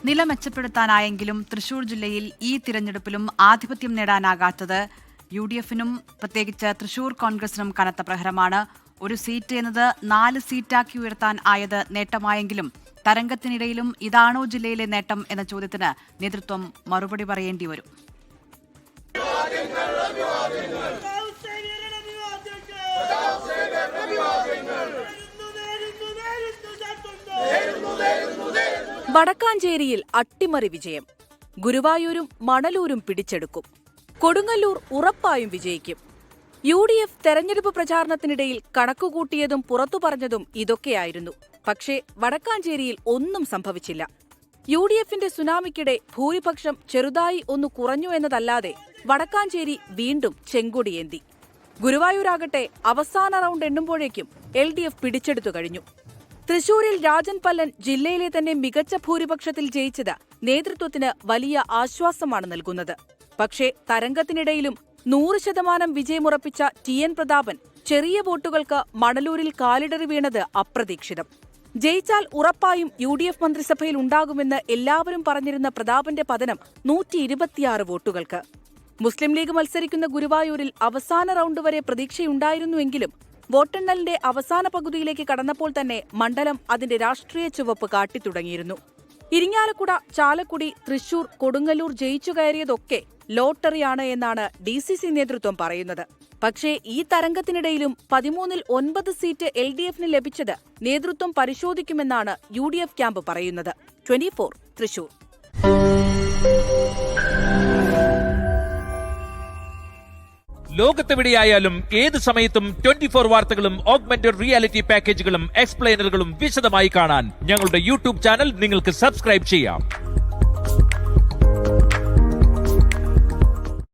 നില മെച്ചപ്പെടുത്താനായെങ്കിലും തൃശൂർ ജില്ലയിൽ ഈ തിരഞ്ഞെടുപ്പിലും ആധിപത്യം നേടാനാകാത്തത് UDF-നും പ്രത്യേകിച്ച് തൃശൂർ കോൺഗ്രസിനും കനത്ത പ്രഹരമാണ്. ഒരു സീറ്റ് എന്നത് 4 സീറ്റാക്കി ഉയർത്താൻ ആയത് നേട്ടമായെങ്കിലും തരംഗത്തിനിടയിലും ഇതാണോ ജില്ലയിലെ നേട്ടം എന്ന ചോദ്യത്തിന് നേതൃത്വം മറുപടി പറയേണ്ടി വരും. വടക്കാഞ്ചേരിയിൽ അട്ടിമറി വിജയം. ഗുരുവായൂരും മണലൂരും പിടിച്ചെടുക്കും. കൊടുങ്ങല്ലൂർ ഉറപ്പായും വിജയിക്കും. UDF തെരഞ്ഞെടുപ്പ് പ്രചാരണത്തിനിടയിൽ കണക്കുകൂട്ടിയതും പുറത്തു പറഞ്ഞതും ഇതൊക്കെയായിരുന്നു. പക്ഷേ വടക്കാഞ്ചേരിയിൽ ഒന്നും സംഭവിച്ചില്ല. UDF-ന്റെ സുനാമിക്കിടെ ഭൂരിപക്ഷം ചെറുതായി ഒന്ന് കുറഞ്ഞു എന്നതല്ലാതെ വടക്കാഞ്ചേരി വീണ്ടും ചെങ്കൊടിയേന്തി. ഗുരുവായൂരാകട്ടെ അവസാന റൗണ്ട് എണ്ണുമ്പോഴേക്കും LDF പിടിച്ചെടുത്തു കഴിഞ്ഞു. തൃശൂരിൽ രാജൻ പല്ലൻ ജില്ലയിലെ തന്നെ മികച്ച ഭൂരിപക്ഷത്തിൽ ജയിച്ചത് നേതൃത്വത്തിന് വലിയ ആശ്വാസമാണ് നൽകുന്നത്. പക്ഷേ തരംഗത്തിനിടയിലും 100% വിജയമുറപ്പിച്ച TN പ്രതാപൻ ചെറിയ വോട്ടുകൾക്ക് മണലൂരിൽ കാലിടറി വീണത് അപ്രതീക്ഷിതം. ജയിച്ചാൽ ഉറപ്പായും UDF മന്ത്രിസഭയിൽ ഉണ്ടാകുമെന്ന് എല്ലാവരും പറഞ്ഞിരുന്ന പ്രതാപന്റെ പതനം 126 വോട്ടുകൾക്ക്. മുസ്ലിം ലീഗ് മത്സരിക്കുന്ന ഗുരുവായൂരിൽ അവസാന റൗണ്ട് വരെ പ്രതീക്ഷയുണ്ടായിരുന്നുവെങ്കിലും വോട്ടെണ്ണലിന്റെ അവസാന പകുതിയിലേക്ക് കടന്നപ്പോൾ തന്നെ മണ്ഡലം അതിന്റെ രാഷ്ട്രീയ ചുവപ്പ് കാട്ടിത്തുടങ്ങിയിരുന്നു. ഇരിങ്ങാലക്കുട, ചാലക്കുടി, തൃശൂർ, കൊടുങ്ങല്ലൂർ ജയിച്ചു കയറിയതൊക്കെ ലോട്ടറിയാണ് എന്നാണ് DCC നേതൃത്വം പറയുന്നത്. പക്ഷേ ഈ തരംഗത്തിനിടയിലും 13-ൽ 9 സീറ്റ് LDF-ന് ലഭിച്ചത് നേതൃത്വം പരിശോധിക്കുമെന്നാണ് UDF ക്യാമ്പ് പറയുന്നത്. 24 തൃശൂർ. ലോകത്തെവിടെയായാലും ഏത് സമയത്തും 24 വാർത്തകളും ഓഗ്മെന്റഡ് റിയാലിറ്റി പാക്കേജുകളും എക്സ്പ്ലെയിനറുകളും വിശദമായി കാണാൻ ഞങ്ങളുടെ YouTube ചാനൽ നിങ്ങൾക്ക് സബ്സ്ക്രൈബ് ചെയ്യാം.